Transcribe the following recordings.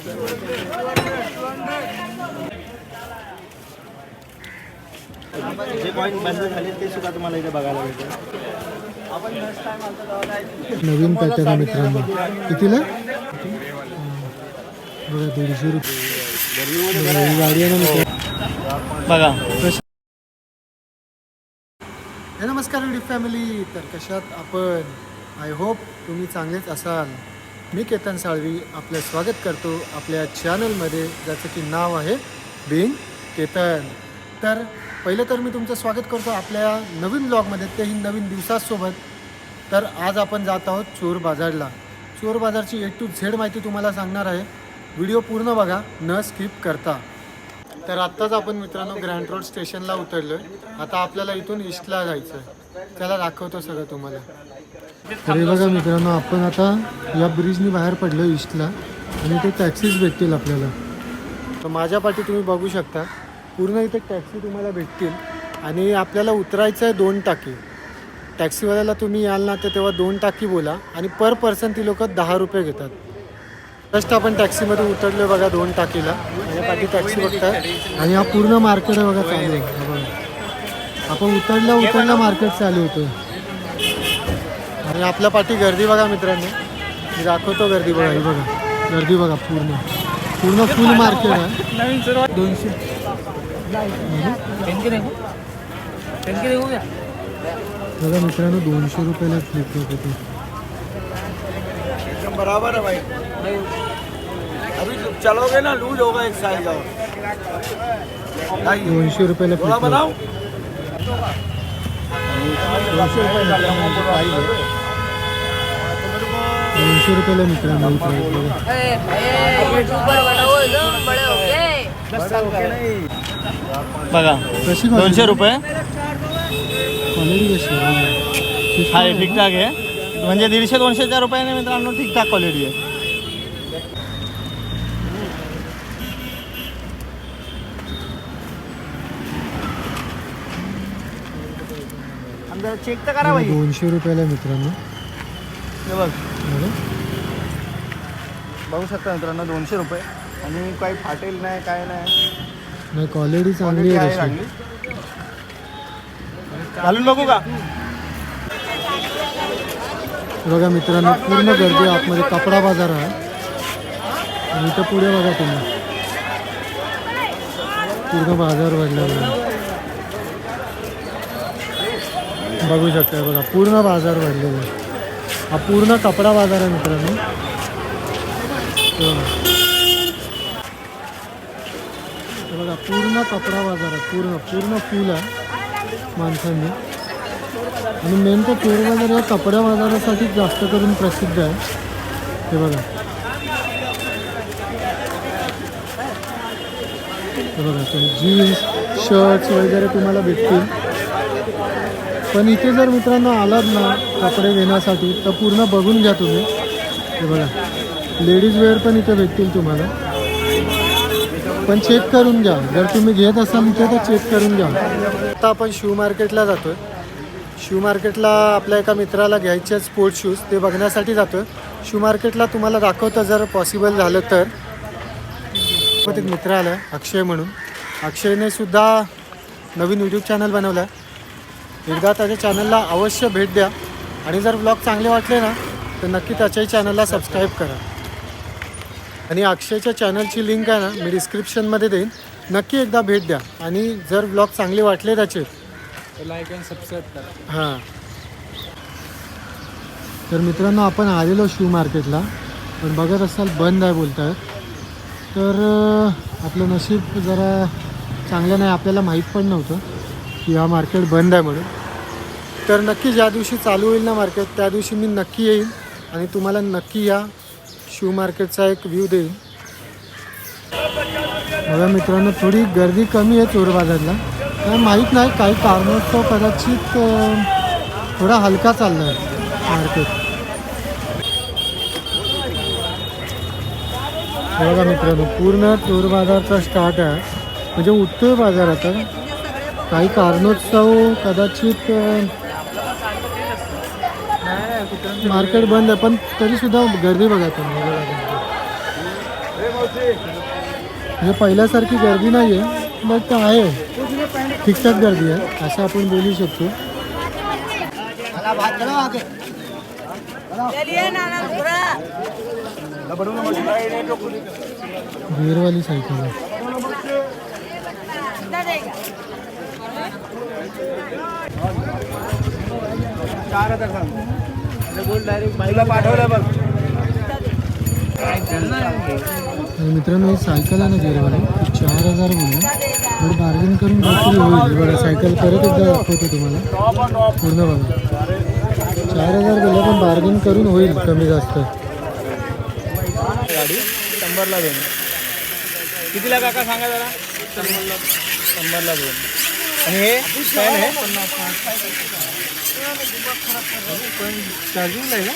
जे पॉईंट बंद झाले ते सुद्धा तुम्हाला इथे बघायला भेटेल. नवीन पॅटर्न आहे मित्रांनो. कितीला? बघा 150 रुपये गाडी आहे ना बघा. नमस्कार युट्यूब फॅमिली. तर कशात आपण? आय होप तुम्ही चांगलेच असाल. मी केतन साळवी आपलं स्वागत करतो आपल्या चॅनलमध्ये, ज्याचं की नाव आहे बीइंग केतन. तर पहिलं तर मी तुमचं स्वागत करतो आपल्या नवीन ब्लॉगमध्ये, तेही नवीन दिवसासोबत. तर आज आपण जात आहोत चोर बाजारला. चोर बाजारची A to Z माहिती तुम्हाला सांगणार आहे. व्हिडिओ पूर्ण बघा, न स्किप करता. तर आत्ताच आपण मित्रांनो ग्रँड रोड स्टेशनला उतरलो आहे. आता आपल्याला इथून ईस्टला जायचं आहे. त्याला दाखवतो सगळं तुम्हाला. तर हे बघा मित्रांनो, आपण आता या ब्रिजनी बाहेर पडलो ईस्टला, आणि ते टॅक्सीज भेटतील आपल्याला. तर माझ्या पाठी तुम्ही बघू शकता, पूर्ण इथे टॅक्सी तुम्हाला भेटतील. आणि आपल्याला उतरायचं आहे 2 टाकी. टॅक्सीवाल्याला तुम्ही याल ना, तर तेव्हा 2 टाकी बोला, आणि पर पर्सन ती लोक 10 रुपये घेतात. जस्ट आपण टॅक्सीमध्ये उतरलो बघा 2 टाकीला. माझ्या पाठी टॅक्सी बघताय, आणि हा पूर्ण मार्केट आहे बघा चालू आहे. बघा आपण उतरल्या मार्केट चालू होतं. आणि आपल्या पाठी गर्दी बघा मित्रांनो, मी दाखवतो गर्दी बघा. ही बघा गर्दी बघा, पूर्ण फुल मार्केट आहे. 200 बघा मित्रांनो, 200 रुपयाला फ्लिपफ्लॉप होते. बराबर है भाई. अभी चलोगे ना लूज होगा एक साइज और. 200 रुपयाला फ्लिपफ्लॉप. 200 रुपयाला मित्रांनो ही प्राईस बघा. कशी 200 रुपये. क्वालिटी कशी आहे? हा ठीकठाक आहे, म्हणजे 150-200 रुपयाने मित्रांनो ठीकठाक क्वालिटी आहे. चेक तर करा भाई. 200 रुपयाला मित्रांनो. हे बघ, बघू शकता मित्रांनो 200 रुपये. आणि काही फाटेल नाही, काय नाही, क्वालिटी चांगली आहे. चांगली. घालून बघू का? बघा मित्रांनो, पूर्ण गर्दी आतमध्ये. कपडा बाजार आहे. आणि इथं पुढे बघा तुम्ही, पूर्ण बाजार भरलेला बघू शकता. बघा पूर्ण बाजार भरलेला आहे. हा पूर्ण कपडा बाजार आहे मित्रांनो. बघा पूर्ण कपडा बाजार आहे. पूर्ण फुल आहे माणसांनी. आणि मेन तर चोर बाजार या कपड्या बाजारासाठी जास्त करून प्रसिद्ध आहे. हे बघा, तुम्ही जीन्स शर्ट्स वगैरे तुम्हाला भेटतील. पण इथे जर मित्रांनो आलात ना कपडे घेण्यासाठी, तर पूर्ण बघून घ्या तुम्ही. हे बघा लेडीज वेअर पण इथे भेटतील तुम्हाला, पण चेक करून घ्या. जर तुम्ही घेत असाल इथे तर चेक करून घ्या. आता आपण शू मार्केटला जातोय. शू मार्केटला आपल्या एका मित्राला घ्यायचे आहेत स्पोर्ट्स शूज, ते बघण्यासाठी जातोय. शू मार्केटला तुम्हाला दाखवतं जर पॉसिबल झालं तर. एक मित्र आला आहे अक्षय म्हणून. अक्षयने सुद्धा नवीन यूट्यूब चॅनल बनवला आहे. एकदा त्याच्या चॅनलला अवश्य भेट द्या. आणि जर ब्लॉग चांगले वाटले ना, तर नक्की त्याच्याही चॅनलला सबस्क्राईब करा. आणि अक्षयच्या चॅनलची लिंक आहे ना, मी डिस्क्रिप्शनमध्ये देईन. नक्की एकदा भेट द्या. आणि जर ब्लॉग चांगले वाटले त्याचे, लाईक अँड सबस्क्राईब करा. हां, तर मित्रांनो आपण आलेलो शू मार्केटला, पण बघत असाल बंद आहे बोलत आहेत. तर आपलं नशीब जरा चांगलं नाही. आपल्याला माहीत पण नव्हतं की हा मार्केट बंद आहे म्हणून. तर नक्की ज्या दिवशी चालू होईल ना मार्केट, त्या दिवशी मी नक्की येईन आणि तुम्हाला नक्की या शू मार्केटचा एक व्ह्यू देईन. बघा मित्रांनो, थोडी गर्दी कमी आहे चोर बाजारला. काय माहीत नाही, काही कारणास्तव कदाचित थोडा हलका चालला आहे मार्केट. बघा मित्रांनो, पूर्ण चोर बाजारचा स्टार्ट आहे, म्हणजे उठतोय बाजार आता. काही कारणास्तव कदाचित मार्केट बंद आहे, पण तरीसुद्धा गर्दी बघा तुम्ही. म्हणजे पहिल्यासारखी गर्दी नाही आहे बट आहे ठीकठाक गर्दी आहे असं आपण बोलू शकतो. गिअरवाली सायकल आहे. पाठवलं बघ. आणि मित्रांनो ही सायकल आहे ना गिअरवाली 4,000 बोलले बट बार्गेन करून काहीतरी होईल. बघा सायकल परत एकदा दाखवतो तुम्हाला पूर्ण बघा 4,000 बोलले पण बार्गेन करून होईल कमी जास्त. गाडी 100ला 2. कितीला काका सांगा जरा? 100ला 2. आणि हे फॅन आहे चार्जिंग नाही ना?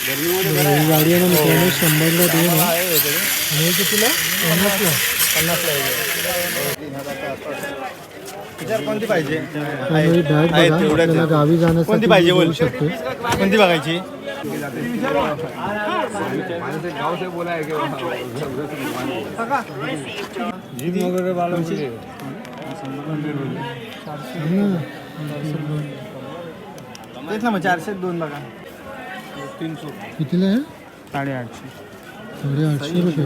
ही गाडी आहे ना मित्रांनो 100ला 2 आहे आणि हे कितीला 50ला. 50ला कोणती पाहिजे? त्यामुळे बॅग बघा आपल्याला गावी जाण्यासाठी पाहिजे बोल? घेऊ शकतो. कोणती बघायची? तेच ना मग 402 बघा. 300 कितीला आहे? 850. 850 रुपये.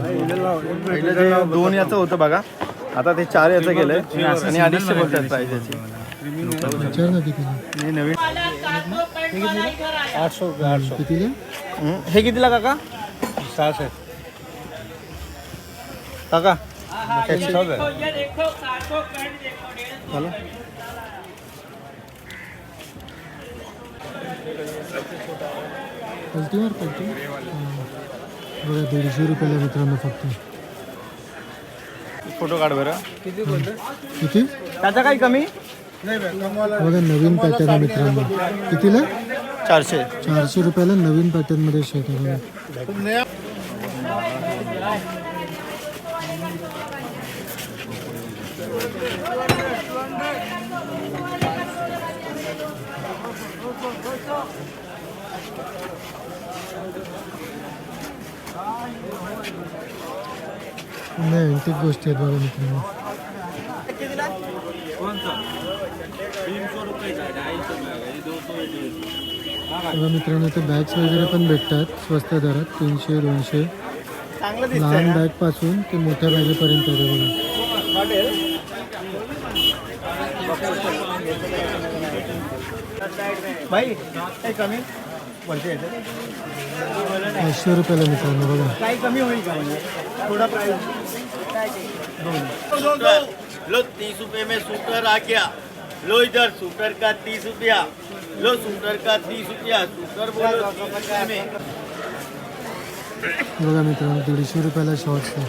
पहिलं जे 2 याचं होतं बघा आता ते 4 याचं गेलंय आणि 250 बोलतात प्राइस याची. विचार ना कितीला. हे नवीन 800 रुपये. 800 कितीला? हे कितीला काका? 600 काका. झालं? कल्टीवर कल्टी बघा 150 रुपयाला मित्रांनो फक्त. फोटो काढ बरं. किती? त्याचा काही कमी? बघा नवीन पॅटर्न आहे मित्रांनो. कितीला? 400. 400 रुपयाला नवीन पॅटर्नमध्ये शर्ट आहे. नाही अँटिक गोष्टी आहेत बघा मित्रांनो. बघा मित्रांनो ते बॅग्स वगैरे पण भेटतात स्वस्त दरात 300 200. चांगलं दिसतंय लहान ना? बॅग पासून ते मोठ्या बॅगेपर्यंत आहे बघा. भाई काही कमी बोलते 500 रुपयाला मित्रांनो बघा. काही कमी होईल का म्हणजे थोडा प्राइस? लो 30 रुपए में सूटर आ गया. लो इधर सूटर का 30 रुपया. लो सूटर का 30 रुपया. सूटर बोलो 30 रुपये में. बघा मित्रांनो 150 रुपयाला शॉर्ट्स आहे.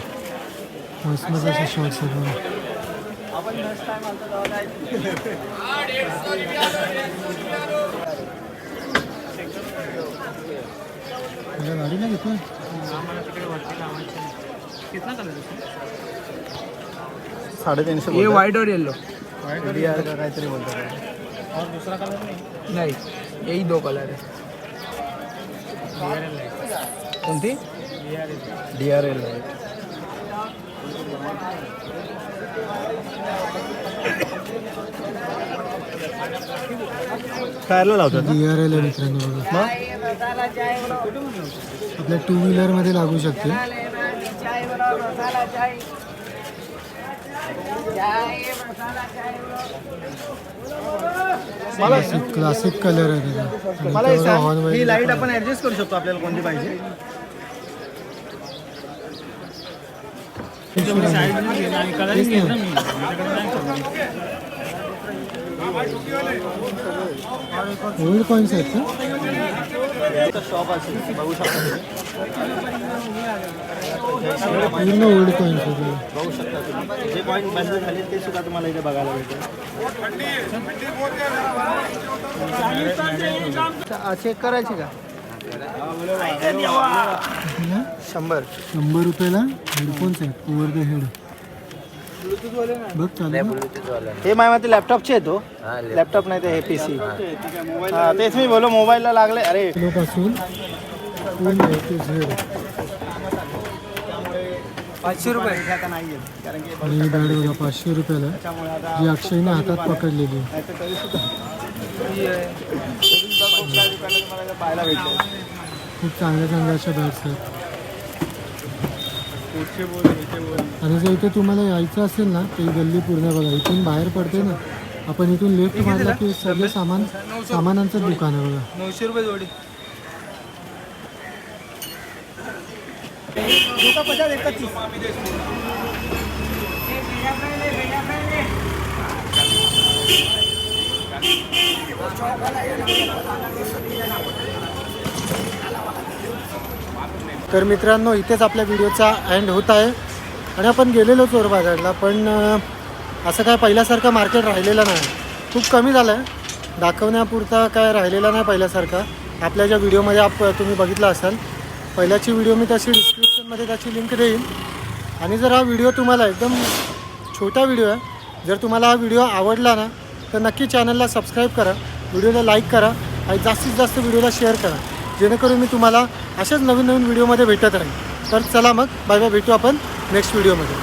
मस्त मस्त असे शॉर्ट्स आहेत बघा. तुझ्या गाडीला घेतो 350. ये व्हाइट और येलो काहीतरी बोलतात. नहीं, यही 2 कलर है. कोणती? DRL. टायरला लावतात ना? DRL आहे मित्रांनो बघा. आपल्या 2 व्हीलरमध्ये लागू शकते. क्लासिक कलर आहे त्याचा. मला हे सांग, हॉर्न ही वगैरे लाईट पण आपण ऍडजस्ट करू शकतो आपल्याला कोणती पाहिजे? तेच ना. ओल्ड कॉईन्स आहेत का? शॉप असेल बघू शकता तुम्ही. पूर्ण ओल्ड कॉईन्स आहेत. बघू शकता तुम्ही जे पॉईंट बंद झाले ते सुद्धा तुम्हाला इथे बघायला भेटेल. चेक करायची का? 100 रुपयाला हेडफोन्स आहेत ओव्हर द हेड. बघ चालेल ना? हे माझ्या लॅपटॉपचे आहे तो. लॅपटॉप नाही ते हे PC. हा तेच मी बोलो मोबाईलला लागले. अरे किलोपासून पूर्ण A to Z. 500 रुपये आता नाही येत कारण की आणि ही बॅट बघा 500 रुपयाला आहे, त्याच्यामुळे आता जी अक्षयने हातात पकडलेली आहे. नाही तर तरी सुद्धा दुकानात मला पाहायला भेटलं. खूप चांगल्या चांगल्या अशा बॅट्स आहेत. पुढचे बोल इथे बोल. आणि जर इथे तुम्हाला यायचं असेल ना तर ही गल्ली पूर्ण बघा इथून बाहेर पडते ना, आपण इथून लेफ्ट मारला की सगळे सामानांचं दुकान आहे बघा. 900 रुपये जोडी. तर मित्रांनो इथेच आपल्या व्हिडिओचा एंड होत आहे. आणि आपण गेलेलो चोर बाजारला, पण असं काय पहिल्यासारखं मार्केट राहिलेलं नाही, खूप कमी झालं आहे. दाखवण्यापुरता काय राहिलेला नाही पहिल्यासारखा. आपल्या ज्या व्हिडिओमध्ये तुम्ही बघितलं असाल, पहिल्याची व्हिडिओ मी त्याची डिस्क्रिप्शनमध्ये त्याची लिंक देईन. आणि जर हा व्हिडिओ तुम्हाला एकदम छोटा व्हिडिओ आहे, जर तुम्हाला हा व्हिडिओ आवडला ना तर नक्की चॅनलला सबस्क्राईब करा, व्हिडिओला लाईक करा आणि जास्तीत जास्त व्हिडिओला शेअर करा, जेणेकरून मी तुम्हाला अशाच नवीन नवीन व्हिडिओमध्ये भेटत राहील. तर चला मग बाय बाय, भेटू आपण नेक्स्ट व्हिडिओमध्ये.